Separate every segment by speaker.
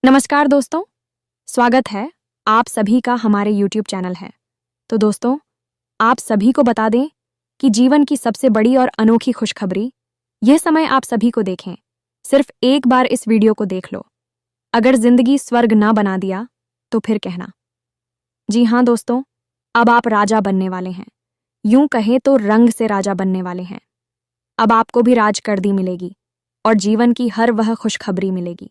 Speaker 1: नमस्कार दोस्तों, स्वागत है आप सभी का हमारे YouTube चैनल है। तो दोस्तों, आप सभी को बता दें कि जीवन की सबसे बड़ी और अनोखी खुशखबरी यह समय आप सभी को देखें। सिर्फ एक बार इस वीडियो को देख लो। अगर जिंदगी स्वर्ग ना बना दिया तो फिर कहना। जी हाँ दोस्तों, अब आप राजा बनने वाले हैं। यूं कहें तो रंग से राजा बनने वाले हैं। अब आपको भी राजकर्दी मिलेगी और जीवन की हर वह खुशखबरी मिलेगी।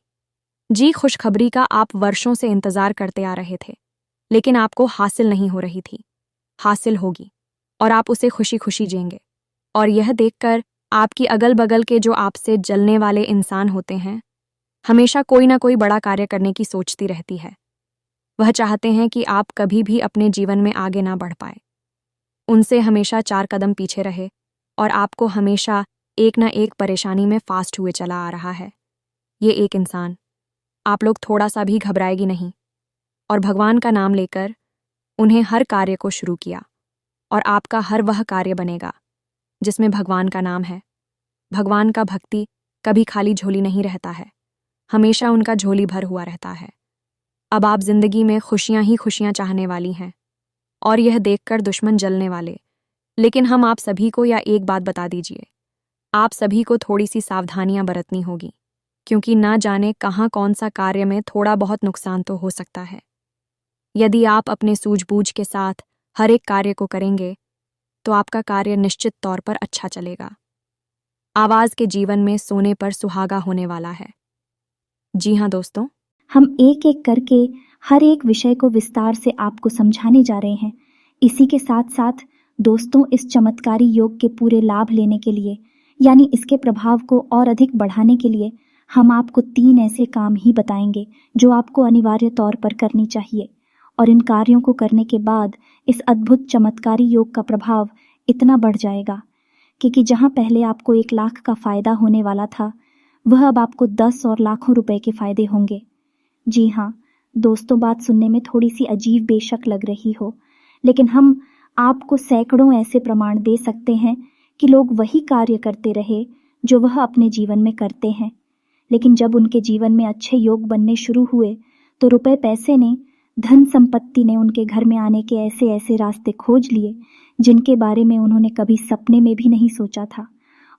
Speaker 1: जी, खुशखबरी का आप वर्षों से इंतजार करते आ रहे थे, लेकिन आपको हासिल नहीं हो रही थी। हासिल होगी और आप उसे खुशी खुशी जिएंगे। और यह देखकर आपकी अगल बगल के जो आपसे जलने वाले इंसान होते हैं, हमेशा कोई ना कोई बड़ा कार्य करने की सोचती रहती है। वह चाहते हैं कि आप कभी भी अपने जीवन में आगे ना बढ़ पाए, उनसे हमेशा 4 कदम पीछे रहे और आपको हमेशा एक ना एक परेशानी में फास्ट हुए चला आ रहा है। ये एक इंसान, आप लोग थोड़ा सा भी घबराएगी नहीं और भगवान का नाम लेकर उन्हें हर कार्य को शुरू किया और आपका हर वह कार्य बनेगा जिसमें भगवान का नाम है। भगवान का भक्ति कभी खाली झोली नहीं रहता है, हमेशा उनका झोली भर हुआ रहता है। अब आप जिंदगी में खुशियां ही खुशियां चाहने वाली हैं और यह देखकर दुश्मन जलने वाले। लेकिन हम आप सभी को या एक बात बता दीजिए, आप सभी को थोड़ी सी सावधानियां बरतनी होगी, क्योंकि ना जाने कहाँ कौन सा कार्य में थोड़ा बहुत नुकसान तो हो सकता है। यदि आप अपने सूझबूझ के साथ हर एक कार्य को करेंगे तो आपका कार्य निश्चित तौर पर अच्छा चलेगा। आवाज के जीवन में सोने पर सुहागा होने वाला है। जी हाँ दोस्तों,
Speaker 2: हम एक एक करके हर एक विषय को विस्तार से आपको समझाने जा रहे हैं। इसी के साथ साथ दोस्तों, इस चमत्कारी योग के पूरे लाभ लेने के लिए, यानी इसके प्रभाव को और अधिक बढ़ाने के लिए, हम आपको 3 ऐसे काम ही बताएंगे जो आपको अनिवार्य तौर पर करनी चाहिए। और इन कार्यों को करने के बाद इस अद्भुत चमत्कारी योग का प्रभाव इतना बढ़ जाएगा कि जहां पहले आपको 1 लाख का फायदा होने वाला था, वह अब आपको 10 और लाखों रुपए के फायदे होंगे। जी हाँ दोस्तों, बात सुनने में थोड़ी सी अजीब बेशक लग रही हो, लेकिन हम आपको सैकड़ों ऐसे प्रमाण दे सकते हैं कि लोग वही कार्य करते रहे जो वह अपने जीवन में करते हैं, लेकिन जब उनके जीवन में अच्छे योग बनने शुरू हुए तो रुपए पैसे ने, धन संपत्ति ने उनके घर में आने के ऐसे ऐसे रास्ते खोज लिए जिनके बारे में उन्होंने कभी सपने में भी नहीं सोचा था।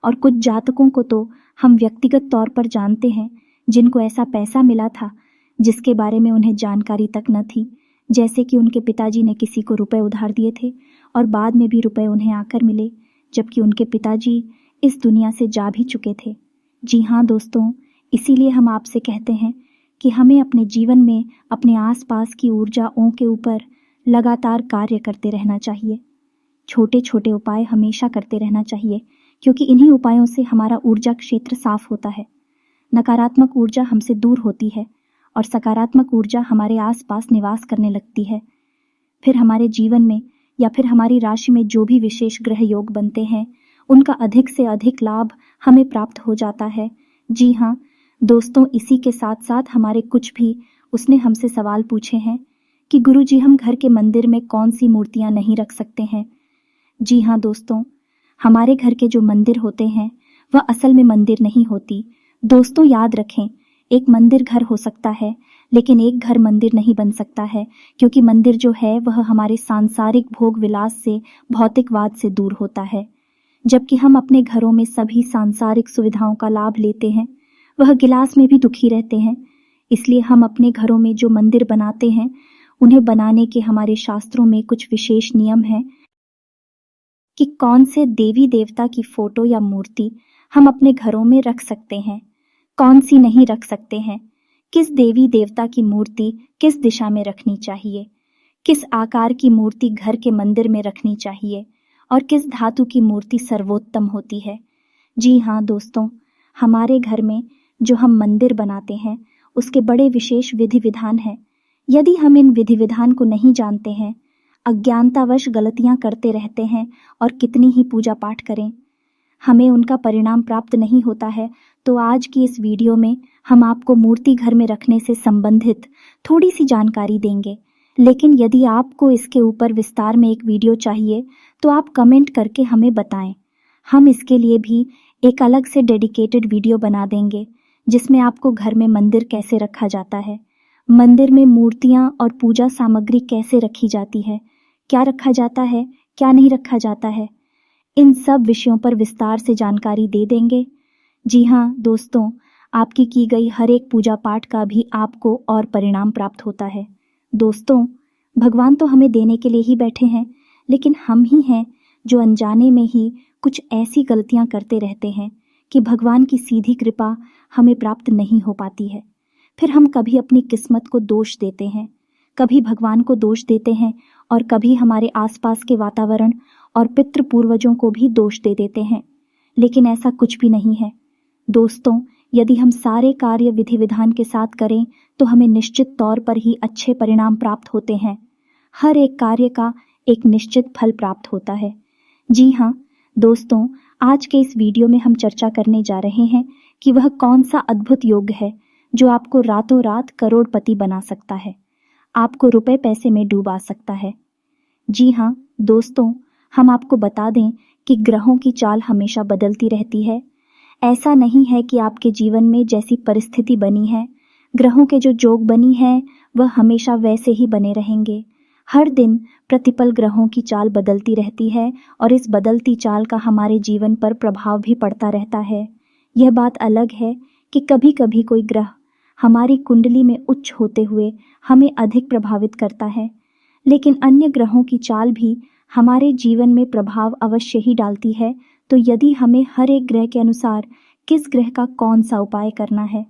Speaker 2: और कुछ जातकों को तो हम व्यक्तिगत तौर पर जानते हैं जिनको ऐसा पैसा मिला था जिसके बारे में उन्हें जानकारी तक न थी। जैसे कि उनके पिताजी ने किसी को रुपए उधार दिए थे और बाद में भी रुपए उन्हें आकर मिले, जबकि उनके पिताजी इस दुनिया से जा भी चुके थे। जी हाँ दोस्तों, इसीलिए हम आपसे कहते हैं कि हमें अपने जीवन में अपने आसपास की ऊर्जाओं के ऊपर लगातार कार्य करते रहना चाहिए। छोटे छोटे उपाय हमेशा करते रहना चाहिए, क्योंकि इन्हीं उपायों से हमारा ऊर्जा क्षेत्र साफ होता है। नकारात्मक ऊर्जा हमसे दूर होती है और सकारात्मक ऊर्जा हमारे आसपास निवास करने लगती है। फिर हमारे जीवन में या फिर हमारी राशि में जो भी विशेष ग्रह योग बनते हैं, उनका अधिक से अधिक लाभ हमें प्राप्त हो जाता है। जी हाँ दोस्तों, इसी के साथ साथ हमारे कुछ भी उसने हमसे सवाल पूछे हैं कि गुरुजी, हम घर के मंदिर में कौन सी मूर्तियां नहीं रख सकते हैं। जी हाँ दोस्तों, हमारे घर के जो मंदिर होते हैं वह असल में मंदिर नहीं होती। दोस्तों याद रखें, एक मंदिर घर हो सकता है, लेकिन एक घर मंदिर नहीं बन सकता है, क्योंकि मंदिर जो है वह हमारे सांसारिक भोग विलास से, भौतिकवाद से दूर होता है। जबकि हम अपने घरों में सभी सांसारिक सुविधाओं का लाभ लेते हैं, वह गिलास में भी दुखी रहते हैं। इसलिए हम अपने घरों में जो मंदिर बनाते हैं, उन्हें बनाने के हमारे शास्त्रों में कुछ विशेष नियम हैं कि कौन से देवी देवता की फोटो या मूर्ति हम अपने घरों में रख सकते हैं, कौन सी नहीं रख सकते हैं, किस देवी देवता की मूर्ति किस दिशा में रखनी चाहिए, किस आकार की मूर्ति घर के मंदिर में रखनी चाहिए और किस धातु की मूर्ति सर्वोत्तम होती है। जी हाँ दोस्तों, हमारे घर में जो हम मंदिर बनाते हैं उसके बड़े विशेष विधि विधान हैं। यदि हम इन विधि विधान को नहीं जानते हैं, अज्ञानतावश गलतियां करते रहते हैं और कितनी ही पूजा पाठ करें, हमें उनका परिणाम प्राप्त नहीं होता है, तो आज की इस वीडियो में हम आपको मूर्ति घर में रखने से संबंधित थोड़ी सी जानकारी देंगे। लेकिन यदि आपको इसके ऊपर विस्तार में एक वीडियो चाहिए तो आप कमेंट करके हमें बताएं। हम इसके लिए भी एक अलग से डेडिकेटेड वीडियो बना देंगे जिसमें आपको घर में मंदिर कैसे रखा जाता है, मंदिर में मूर्तियां और पूजा सामग्री कैसे रखी जाती है, क्या रखा जाता है, क्या नहीं रखा जाता है, इन सब विषयों पर विस्तार से जानकारी दे देंगे। जी हाँ दोस्तों, आपकी की गई हर एक पूजा पाठ का भी आपको और परिणाम प्राप्त होता है। दोस्तों, भगवान तो हमें देने के लिए ही बैठे हैं, लेकिन हम ही हैं जो अनजाने में ही कुछ ऐसी गलतियां करते रहते हैं कि भगवान की सीधी कृपा हमें प्राप्त नहीं हो पाती है। फिर हम कभी अपनी किस्मत को दोष देते हैं, कभी भगवान को दोष देते हैं और कभी हमारे आसपास के वातावरण और पितृ पूर्वजों को भी दोष दे देते हैं। लेकिन ऐसा कुछ भी नहीं है दोस्तों। यदि हम सारे कार्य विधि विधान के साथ करें तो हमें निश्चित तौर पर ही अच्छे परिणाम प्राप्त होते हैं। हर एक कार्य का एक निश्चित फल प्राप्त होता है। जी हाँ दोस्तों, आज के इस वीडियो में हम चर्चा करने जा रहे हैं कि वह कौन सा अद्भुत योग है जो आपको रातों रात करोड़पति बना सकता है, आपको रुपए पैसे में डूबा सकता है। जी हाँ दोस्तों, हम आपको बता दें कि ग्रहों की चाल हमेशा बदलती रहती है। ऐसा नहीं है कि आपके जीवन में जैसी परिस्थिति बनी है, ग्रहों के जो योग बनी है वह हमेशा वैसे ही बने रहेंगे। हर दिन प्रतिपल ग्रहों की चाल बदलती रहती है और इस बदलती चाल का हमारे जीवन पर प्रभाव भी पड़ता रहता है। यह बात अलग है कि कभी कभी कोई ग्रह हमारी कुंडली में उच्च होते हुए हमें अधिक प्रभावित करता है, लेकिन अन्य ग्रहों की चाल भी हमारे जीवन में प्रभाव अवश्य ही डालती है। तो यदि हमें हर एक ग्रह के अनुसार किस ग्रह का कौन सा उपाय करना है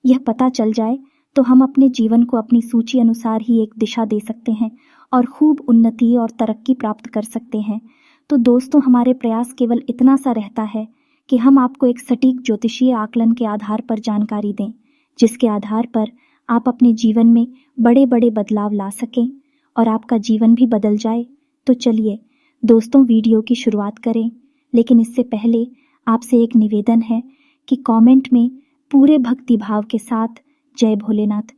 Speaker 2: यह पता चल जाए तो हम अपने जीवन को अपनी सूची अनुसार ही एक दिशा दे सकते हैं और खूब उन्नति और तरक्की प्राप्त कर सकते हैं। तो दोस्तों, हमारे प्रयास केवल इतना सा रहता है कि हम आपको एक सटीक ज्योतिषीय आकलन के आधार पर जानकारी दें, जिसके आधार पर आप अपने जीवन में बड़े बड़े बदलाव ला सकें और आपका जीवन भी बदल जाए। तो चलिए दोस्तों, वीडियो की शुरुआत करें, लेकिन इससे पहले आपसे एक निवेदन है कि कमेंट में पूरे भक्ति भाव के साथ जय भोलेनाथ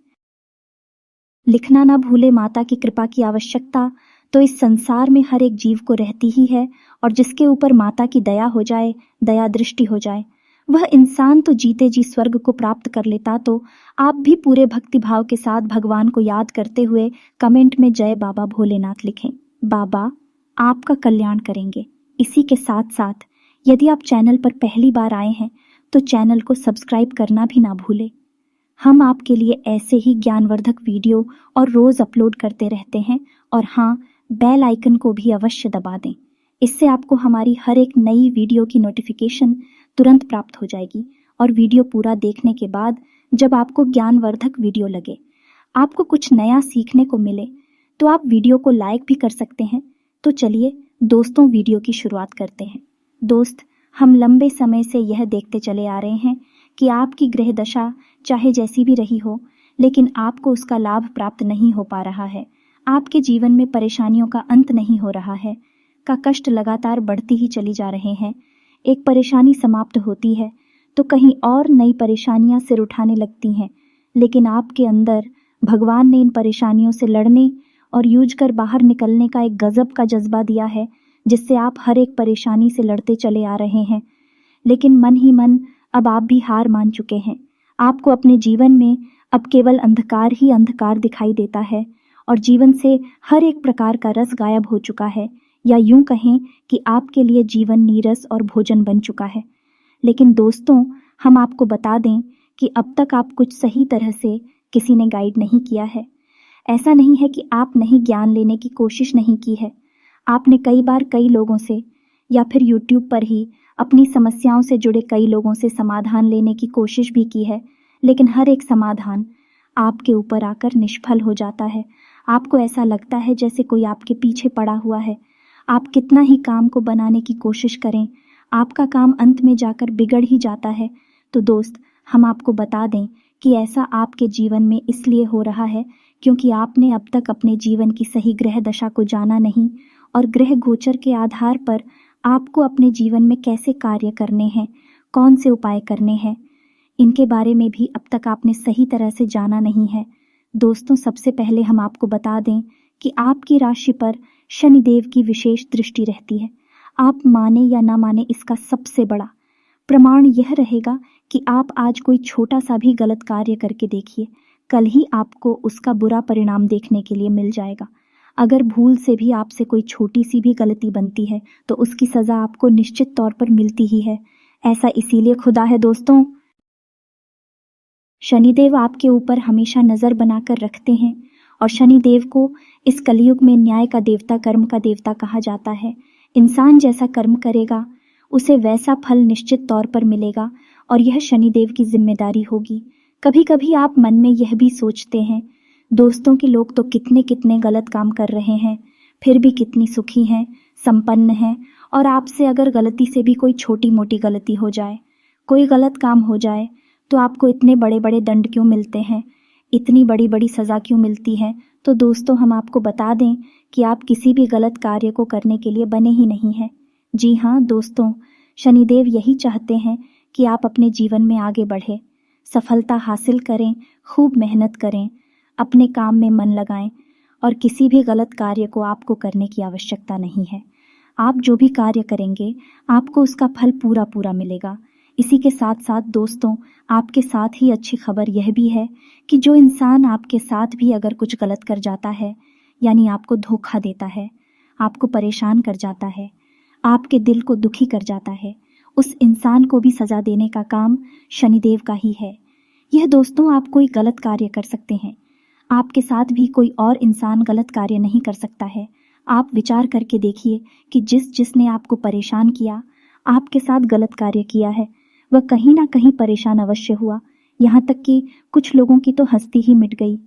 Speaker 2: लिखना ना भूले। माता की कृपा की आवश्यकता तो इस संसार में हर एक जीव को रहती ही है, और जिसके ऊपर माता की दया हो जाए, दया दृष्टि हो जाए, वह इंसान तो जीते जी स्वर्ग को प्राप्त कर लेता। तो आप भी पूरे भक्ति भाव के साथ भगवान को याद करते हुए कमेंट में जय बाबा भोलेनाथ लिखें। बाबा आपका कल्याण करेंगे। इसी के साथ साथ यदि आप चैनल पर पहली बार आए हैं तो चैनल को सब्सक्राइब करना भी ना भूलें। हम आपके लिए ऐसे ही ज्ञानवर्धक वीडियो और रोज अपलोड करते रहते हैं। और हाँ, बेल आइकन को भी अवश्य दबा दें, इससे आपको हमारी हर एक नई वीडियो की नोटिफिकेशन तुरंत प्राप्त हो जाएगी। और वीडियो पूरा देखने के बाद जब आपको ज्ञानवर्धक वीडियो लगे, आपको कुछ नया सीखने को मिले, तो आप वीडियो को लाइक भी कर सकते हैं। तो चलिए दोस्तों, वीडियो की शुरुआत करते हैं। दोस्त, हम लंबे समय से यह देखते चले आ रहे हैं कि आपकी ग्रह दशा चाहे जैसी भी रही हो, लेकिन आपको उसका लाभ प्राप्त नहीं हो पा रहा है। आपके जीवन में परेशानियों का अंत नहीं हो रहा है, का कष्ट लगातार बढ़ती ही चली जा रहे हैं। एक परेशानी समाप्त होती है तो कहीं और नई परेशानियां सिर उठाने लगती हैं, लेकिन आपके अंदर भगवान ने इन परेशानियों से लड़ने और यूझ कर बाहर निकलने का एक गजब का जज्बा दिया है, जिससे आप हर एक परेशानी से लड़ते चले आ रहे हैं। लेकिन मन ही मन अब आप भी हार मान चुके हैं। आपको अपने जीवन में अब केवल अंधकार ही अंधकार दिखाई देता है और जीवन से हर एक प्रकार का रस गायब हो चुका है, या यूं कहें कि आपके लिए जीवन नीरस और भोजन बन चुका है। लेकिन दोस्तों, हम आपको बता दें कि अब तक आप कुछ सही तरह से किसी ने गाइड नहीं किया है। ऐसा नहीं है कि आप नहीं ज्ञान लेने की कोशिश नहीं की है। आपने कई बार कई लोगों से या फिर YouTube पर ही अपनी समस्याओं से जुड़े कई लोगों से समाधान लेने की कोशिश भी की है, लेकिन हर एक समाधान आपके ऊपर आकर निष्फल हो जाता है। आपको ऐसा लगता है जैसे कोई आपके पीछे पड़ा हुआ है। आप कितना ही काम को बनाने की कोशिश करें, आपका काम अंत में जाकर बिगड़ ही जाता है। तो दोस्त, हम आपको बता दें कि ऐसा आपके जीवन में इसलिए हो रहा है क्योंकि आपने अब तक अपने जीवन की सही ग्रह दशा को जाना नहीं, और ग्रह गोचर के आधार पर आपको अपने जीवन में कैसे कार्य करने हैं, कौन से उपाय करने हैं, इनके बारे में भी अब तक आपने सही तरह से जाना नहीं है। दोस्तों, सबसे पहले हम आपको बता दें कि आपकी राशि पर शनिदेव की विशेष दृष्टि रहती है। आप माने या ना माने, इसका सबसे बड़ा प्रमाण यह रहेगा कि आप आज कोई छोटा सा भी गलत कार्य करके देखिए, कल ही आपको उसका बुरा परिणाम देखने के लिए मिल जाएगा। अगर भूल से भी आपसे कोई छोटी सी भी गलती बनती है तो उसकी सज़ा आपको निश्चित तौर पर मिलती ही है। ऐसा इसीलिए खुदा है दोस्तों। शनिदेव आपके ऊपर हमेशा नज़र बनाकर रखते हैं और शनिदेव को इस कलयुग में न्याय का देवता, कर्म का देवता कहा जाता है। इंसान जैसा कर्म करेगा उसे वैसा फल निश्चित तौर पर मिलेगा और यह शनिदेव की जिम्मेदारी होगी। कभी कभी आप मन में यह भी सोचते हैं, दोस्तों के लोग तो कितने कितने गलत काम कर रहे हैं, फिर भी कितनी सुखी हैं, संपन्न हैं, और आपसे अगर गलती से भी कोई छोटी मोटी गलती हो जाए, कोई गलत काम हो जाए, तो आपको इतने बड़े बड़े दंड क्यों मिलते हैं, इतनी बड़ी बड़ी सज़ा क्यों मिलती है। तो दोस्तों, हम आपको बता दें कि आप किसी भी गलत कार्य को करने के लिए बने ही नहीं हैं। जी हाँ दोस्तों, शनिदेव यही चाहते हैं कि आप अपने जीवन में आगे बढ़ें, सफलता हासिल करें, खूब मेहनत करें, अपने काम में मन लगाएं और किसी भी गलत कार्य को आपको करने की आवश्यकता नहीं है। आप जो भी कार्य करेंगे आपको उसका फल पूरा पूरा मिलेगा। इसी के साथ साथ दोस्तों, आपके साथ ही अच्छी खबर यह भी है कि जो इंसान आपके साथ भी अगर कुछ गलत कर जाता है, यानी आपको धोखा देता है, आपको परेशान कर जाता है, आपके दिल को दुखी कर जाता है, उस इंसान को भी सज़ा देने का काम शनिदेव का ही है। यह दोस्तों, आप कोई गलत कार्य कर सकते हैं, आपके साथ भी कोई और इंसान गलत कार्य नहीं कर सकता है। आप विचार करके देखिए कि जिसने आपको परेशान किया, आपके साथ गलत कार्य किया है, वह कहीं ना कहीं परेशान अवश्य हुआ। यहाँ तक कि कुछ लोगों की तो हस्ती ही मिट गई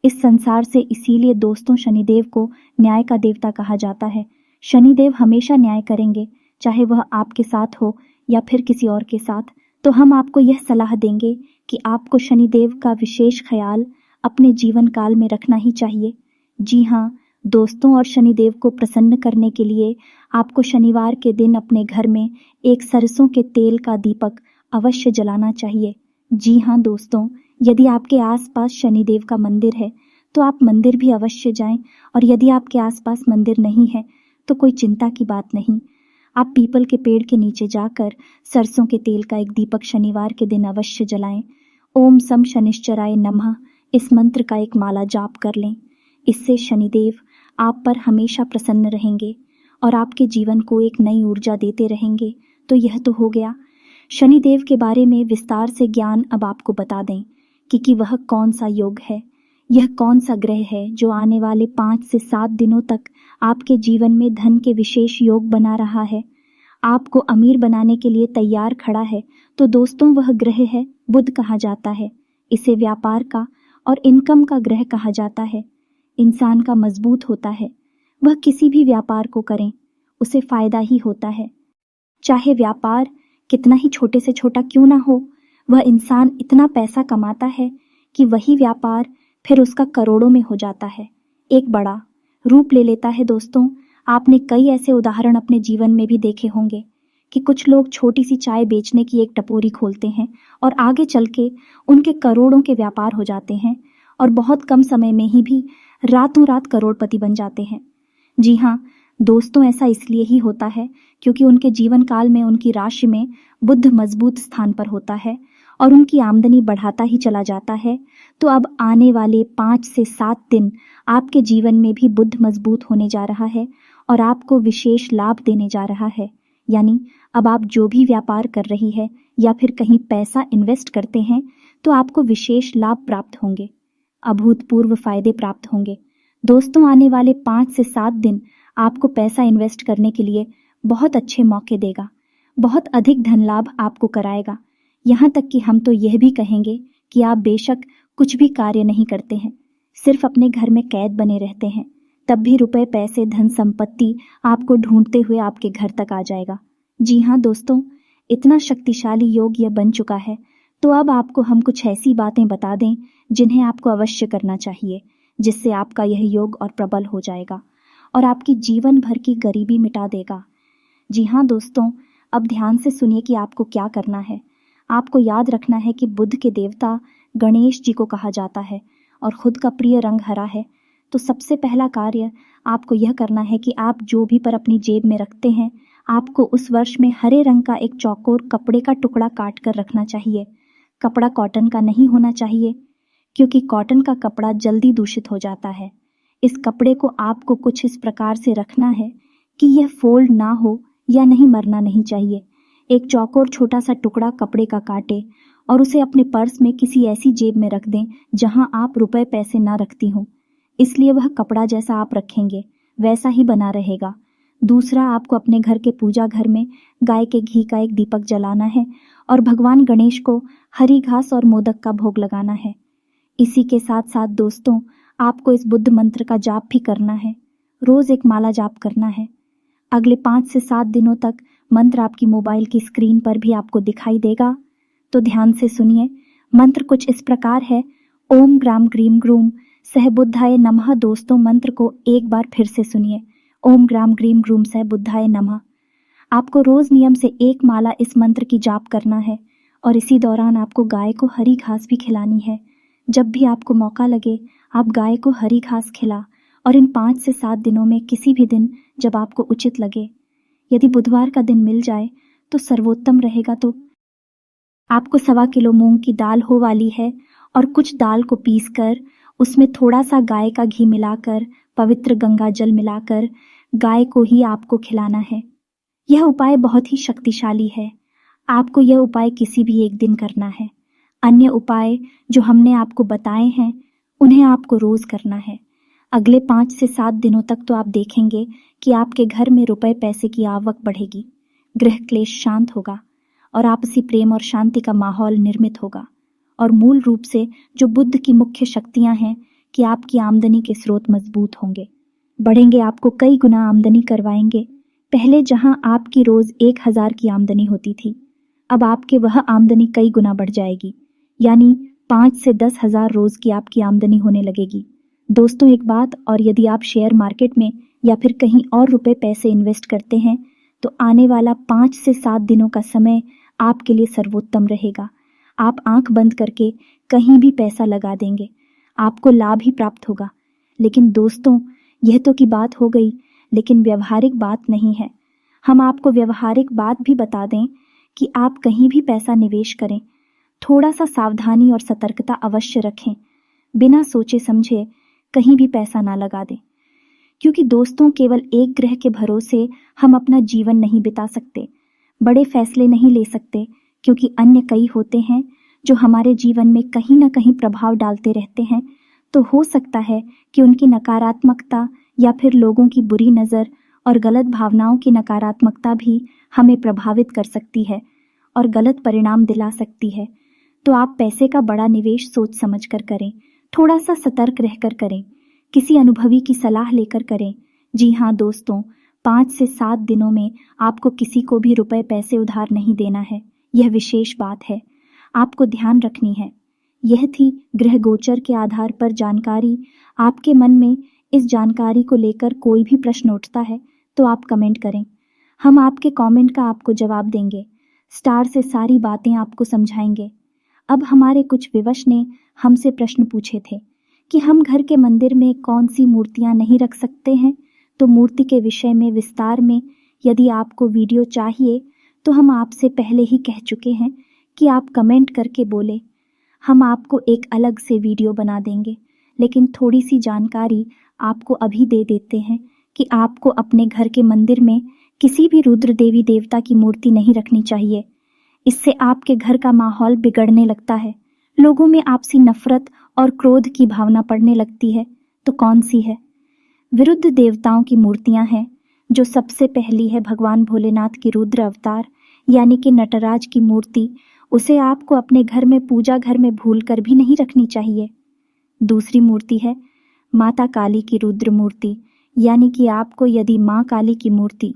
Speaker 2: इस संसार से। इसीलिए दोस्तों, शनिदेव को न्याय का देवता कहा जाता है। शनिदेव हमेशा न्याय करेंगे, चाहे वह आपके साथ हो या फिर किसी और के साथ। तो हम आपको यह सलाह देंगे कि आपको शनिदेव का विशेष ख्याल अपने जीवन काल में रखना ही चाहिए। जी हाँ दोस्तों, और शनिदेव को प्रसन्न करने के लिए आपको शनिवार के दिन अपने घर में एक सरसों के तेल का दीपक अवश्य जलाना चाहिए। जी हाँ दोस्तों, यदि आपके आसपास शनिदेव का मंदिर है तो आप मंदिर भी अवश्य जाएं, और यदि आपके आसपास मंदिर नहीं है तो कोई चिंता की बात नहीं, आप पीपल के पेड़ के नीचे जाकर सरसों के तेल का एक दीपक शनिवार के दिन अवश्य जलाएं। ओम सम शनिश्चराय नमः इस मंत्र का एक माला जाप कर लें। इससे शनिदेव आप पर हमेशा प्रसन्न रहेंगे और आपके जीवन को एक नई ऊर्जा देते रहेंगे। तो यह तो हो गया शनिदेव के बारे में विस्तार से ज्ञान। अब आपको बता दें कि वह कौन सा योग है, यह कौन सा ग्रह है जो आने वाले 5 से 7 दिनों तक आपके जीवन में धन के विशेष योग बना रहा है, आपको अमीर बनाने के लिए तैयार खड़ा है। तो दोस्तों, वह ग्रह है बुध कहा जाता है। इसे व्यापार का और इनकम का ग्रह कहा जाता है। इंसान का मजबूत होता है, वह किसी भी व्यापार को करें उसे फायदा ही होता है। चाहे व्यापार कितना ही छोटे से छोटा क्यों ना हो, वह इंसान इतना पैसा कमाता है कि वही व्यापार फिर उसका करोड़ों में हो जाता है, एक बड़ा रूप ले लेता है। दोस्तों, आपने कई ऐसे उदाहरण अपने जीवन में भी देखे होंगे कि कुछ लोग छोटी सी चाय बेचने की एक टपोरी खोलते हैं और आगे चल के उनके करोड़ों के व्यापार हो जाते हैं और बहुत कम समय में ही भी रातों रात करोड़पति बन जाते हैं। जी हाँ दोस्तों, ऐसा इसलिए ही होता है क्योंकि उनके जीवन काल में उनकी राशि में बुध मजबूत स्थान पर होता है और उनकी आमदनी बढ़ाता ही चला जाता है। तो अब आने वाले 5 से 7 दिन आपके जीवन में भी बुध मजबूत होने जा रहा है और आपको विशेष लाभ देने जा रहा है। यानी अब आप जो भी व्यापार कर रही है या फिर कहीं पैसा इन्वेस्ट करते हैं तो आपको विशेष लाभ प्राप्त होंगे, अभूतपूर्व फायदे प्राप्त होंगे। दोस्तों, आने वाले 5 से 7 दिन आपको पैसा इन्वेस्ट करने के लिए बहुत अच्छे मौके देगा, बहुत अधिक धन लाभ आपको कराएगा। यहाँ तक कि हम तो यह भी कहेंगे कि आप बेशक कुछ भी कार्य नहीं करते हैं, सिर्फ अपने घर में कैद बने रहते हैं, तब भी रुपए, पैसे, धन संपत्ति आपको ढूंढते हुए आपके घर तक आ जाएगा। जी हाँ दोस्तों, इतना शक्तिशाली योग यह बन चुका है। तो अब आपको हम कुछ ऐसी बातें बता दें जिन्हें आपको अवश्य करना चाहिए, जिससे आपका यह योग और प्रबल हो जाएगा और आपकी जीवन भर की गरीबी मिटा देगा। जी हाँ दोस्तों, अब ध्यान से सुनिए कि आपको क्या करना है। आपको याद रखना है कि बुध के देवता गणेश जी को कहा जाता है और खुद का प्रिय रंग हरा है। तो सबसे पहला कार्य आपको यह करना है कि आप जो भी पर अपनी जेब में रखते हैं, आपको उस वर्ष में हरे रंग का एक चौकोर कपड़े का टुकड़ा काट कर रखना चाहिए। कपड़ा कॉटन का नहीं होना चाहिए, क्योंकि कॉटन का कपड़ा जल्दी दूषित हो जाता है। इस कपड़े को आपको कुछ इस प्रकार से रखना है कि यह फोल्ड ना हो या नहीं मरना नहीं चाहिए। एक चौकोर छोटा सा टुकड़ा कपड़े का काटे और उसे अपने पर्स में किसी ऐसी जेब में रख दें जहां आप रुपए पैसे ना रखती हों। इसलिए वह कपड़ा जैसा आप रखेंगे वैसा ही बना रहेगा। दूसरा, आपको अपने घर के पूजा घर में गाय के घी का एक दीपक जलाना है और भगवान गणेश को हरी घास और मोदक का भोग लगाना है। इसी के साथ साथ दोस्तों, आपको इस बुद्ध मंत्र का जाप भी करना है। रोज एक माला जाप करना है। अगले 5 से 7 दिनों तक मंत्र आपकी मोबाइल की स्क्रीन पर भी आपको दिखाई देगा। तो ध्यान से सुनिए। मंत्र कुछ इस प्रकार है। ओम ग्राम ग्रीम ग्रूम सह बुद्धाय नमः। दोस्तों, मंत्र को एक बार फिर से सुनिए। ओम ग्राम ग्रीम ग्रूम सह बुद्धाय नमः। आपको रोज नियम से एक माला इस मंत्र की जाप करना है और इसी दौरान आपको गाय को हरी घास भी खिलानी है। जब भी आपको मौका लगे आप गाय को हरी घास खिला और इन 5 से 7 दिनों में किसी भी दिन जब आपको उचित लगे, यदि बुधवार का दिन मिल जाए तो सर्वोत्तम रहेगा। तो आपको 1.25 किलो मूंग की दाल हो वाली है और कुछ दाल को पीसकर उसमें थोड़ा सा गाय का घी मिलाकर पवित्र गंगा जल मिलाकर गाय को ही आपको खिलाना है। यह उपाय बहुत ही शक्तिशाली है। आपको यह उपाय किसी भी एक दिन करना है। अन्य उपाय जो हमने आपको बताए हैं उन्हें आपको रोज करना है। अगले 5 से 7 दिनों तक तो आप देखेंगे कि आपके घर में रुपए पैसे की आवक बढ़ेगी, गृह क्लेश शांत होगा और आपसी प्रेम और शांति का माहौल निर्मित होगा। और मूल रूप से जो बुद्ध की मुख्य शक्तियां हैं कि आपकी आमदनी के स्रोत मजबूत होंगे, बढ़ेंगे, आपको कई गुना आमदनी करवाएंगे। पहले जहां आपकी रोज 1000 की आमदनी होती थी, अब आपके वह आमदनी कई गुना बढ़ जाएगी, यानी 5 से 10 हजार रोज की आपकी आमदनी होने लगेगी। दोस्तों, एक बात और, यदि आप शेयर मार्केट में या फिर कहीं और रुपए पैसे इन्वेस्ट करते हैं तो आने वाला 5 से 7 दिनों का समय आपके लिए सर्वोत्तम रहेगा। आप आंख बंद करके कहीं भी पैसा लगा देंगे, आपको लाभ ही प्राप्त होगा। लेकिन दोस्तों, यह तो की बात हो गई, लेकिन व्यवहारिक बात नहीं है। हम आपको व्यवहारिक बात भी बता दें कि आप कहीं भी पैसा निवेश करें, थोड़ा सा सावधानी और सतर्कता अवश्य रखें। बिना सोचे समझे कहीं भी पैसा ना लगा दें, क्योंकि दोस्तों, केवल एक ग्रह के भरोसे हम अपना जीवन नहीं बिता सकते, बड़े फैसले नहीं ले सकते, क्योंकि अन्य कई होते हैं जो हमारे जीवन में कहीं ना कहीं प्रभाव डालते रहते हैं। तो हो सकता है कि उनकी नकारात्मकता या फिर लोगों की बुरी नज़र और गलत भावनाओं की नकारात्मकता भी हमें प्रभावित कर सकती है और गलत परिणाम दिला सकती है। तो आप पैसे का बड़ा निवेश सोच समझ कर करें, थोड़ा सा सतर्क रहकर करें, किसी अनुभवी की सलाह लेकर करें। जी हाँ दोस्तों, 5 से 7 दिनों में आपको किसी को भी रुपए पैसे उधार नहीं देना है। यह विशेष बात है, आपको ध्यान रखनी है। यह थी ग्रह गोचर के आधार पर जानकारी। आपके मन में इस जानकारी को लेकर कोई भी प्रश्न उठता है तो आप कमेंट करें, हम आपके कमेंट का आपको जवाब देंगे, स्टार से सारी बातें आपको समझाएंगे। अब हमारे कुछ विवश ने हमसे प्रश्न पूछे थे कि हम घर के मंदिर में कौन सी मूर्तियां नहीं रख सकते हैं। तो मूर्ति के विषय में विस्तार में यदि आपको वीडियो चाहिए तो हम आपसे पहले ही कह चुके हैं कि आप कमेंट करके बोले, हम आपको एक अलग से वीडियो बना देंगे। लेकिन थोड़ी सी जानकारी आपको अभी दे देते हैं कि आपको अपने घर के मंदिर में किसी भी रुद्र देवी देवता की मूर्ति नहीं रखनी चाहिए। इससे आपके घर का माहौल बिगड़ने लगता है, लोगों में आपसी नफरत और क्रोध की भावना पड़ने लगती है। तो कौन सी है? विरुद्ध देवताओं की मूर्तियां हैं। जो सबसे पहली है भगवान भोलेनाथ की रुद्र अवतार यानी कि नटराज की मूर्ति, उसे आपको अपने घर में पूजा घर में भूलकर भी नहीं रखनी चाहिए। दूसरी मूर्ति है माता काली की रुद्र मूर्ति, यानी कि आपको यदि माँ काली की मूर्ति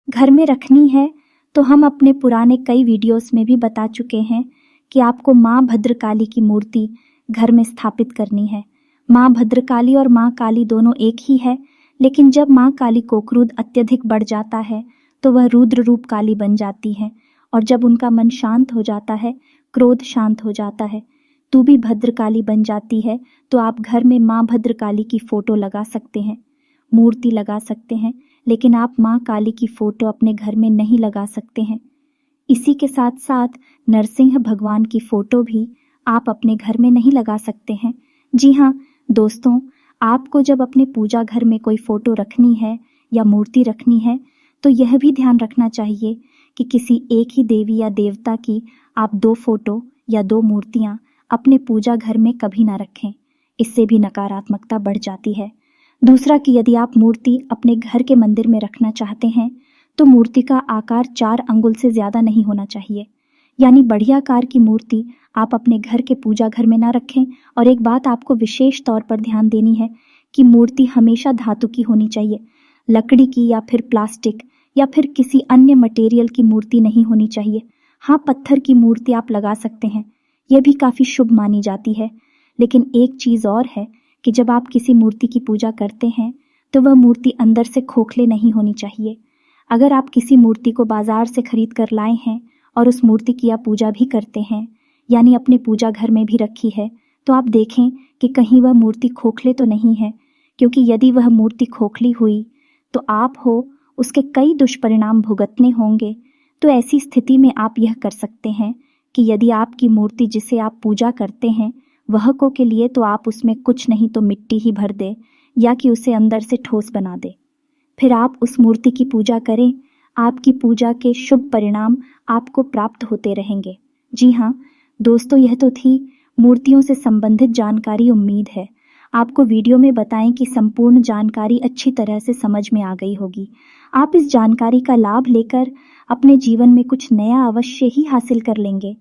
Speaker 2: घर में रखनी है तो हम अपने पुराने कई वीडियोस में भी बता चुके हैं कि आपको माँ भद्रकाली की मूर्ति घर में स्थापित करनी है। माँ भद्रकाली और माँ काली दोनों एक ही है, लेकिन जब माँ काली को क्रोध अत्यधिक बढ़ जाता है तो वह रुद्र रूप काली बन जाती है, और जब उनका मन शांत हो जाता है, क्रोध शांत हो जाता है, तू भी भद्रकाली बन जाती है। तो आप घर में माँ भद्रकाली की फोटो लगा सकते हैं, मूर्ति लगा सकते हैं, लेकिन आप माँ काली की फोटो अपने घर में नहीं लगा सकते हैं। इसी के साथ साथ नरसिंह भगवान की फोटो भी आप अपने घर में नहीं लगा सकते हैं। जी हाँ दोस्तों, आपको जब अपने पूजा घर में कोई फोटो रखनी है या मूर्ति रखनी है तो यह भी ध्यान रखना चाहिए कि किसी एक ही देवी या देवता की आप 2 फोटो या 2 मूर्तियां अपने पूजा घर में कभी ना रखें। इससे भी नकारात्मकता बढ़ जाती है। दूसरा कि यदि आप मूर्ति अपने घर के मंदिर में रखना चाहते हैं तो मूर्ति का आकार 4 अंगुल से ज़्यादा नहीं होना चाहिए। यानी बढ़िया आकार की मूर्ति आप अपने घर के पूजा घर में ना रखें। और एक बात आपको विशेष तौर पर ध्यान देनी है कि मूर्ति हमेशा धातु की होनी चाहिए, लकड़ी की या फिर प्लास्टिक या फिर किसी अन्य मटेरियल की मूर्ति नहीं होनी चाहिए। हाँ, पत्थर की मूर्ति आप लगा सकते हैं, यह भी काफ़ी शुभ मानी जाती है। लेकिन एक चीज़ और है कि जब आप किसी मूर्ति की पूजा करते हैं तो वह मूर्ति अंदर से खोखले नहीं होनी चाहिए। अगर आप किसी मूर्ति को बाजार से खरीद कर लाए हैं और उस मूर्ति की आप पूजा भी करते हैं, यानी अपने पूजा घर में भी रखी है, तो आप देखें कि कहीं वह मूर्ति खोखले तो नहीं है, क्योंकि यदि वह मूर्ति खोखली हुई तो आप हो उसके कई दुष्परिणाम भुगतने होंगे। तो ऐसी स्थिति में आप यह कर सकते हैं कि यदि आपकी मूर्ति जिसे आप पूजा करते हैं वह को के लिए, तो आप उसमें कुछ नहीं तो मिट्टी ही भर दे या कि उसे अंदर से ठोस बना दे। फिर आप उस मूर्ति की पूजा करें, आपकी पूजा के शुभ परिणाम आपको प्राप्त होते रहेंगे। जी हाँ दोस्तों, यह तो थी मूर्तियों से संबंधित जानकारी। उम्मीद है आपको वीडियो में बताएं कि संपूर्ण जानकारी अच्छी तरह से समझ में आ गई होगी। आप इस जानकारी का लाभ लेकर अपने जीवन में कुछ नया अवश्य ही हासिल कर लेंगे।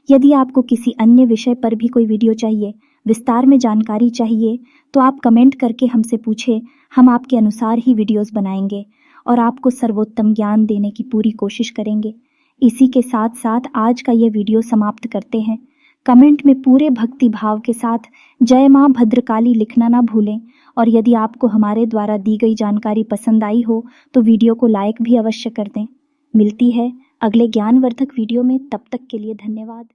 Speaker 2: यदि आपको किसी अन्य विषय पर भी कोई वीडियो चाहिए, विस्तार में जानकारी चाहिए, तो आप कमेंट करके हमसे पूछें। हम आपके अनुसार ही वीडियोस बनाएंगे और आपको सर्वोत्तम ज्ञान देने की पूरी कोशिश करेंगे। इसी के साथ साथ आज का ये वीडियो समाप्त करते हैं। कमेंट में पूरे भक्ति भाव के साथ जय मां भद्रकाली लिखना ना भूलें। और यदि आपको हमारे द्वारा दी गई जानकारी पसंद आई हो तो वीडियो को लाइक भी अवश्य कर दें। मिलती है अगले ज्ञानवर्धक वीडियो में, तब तक के लिए धन्यवाद।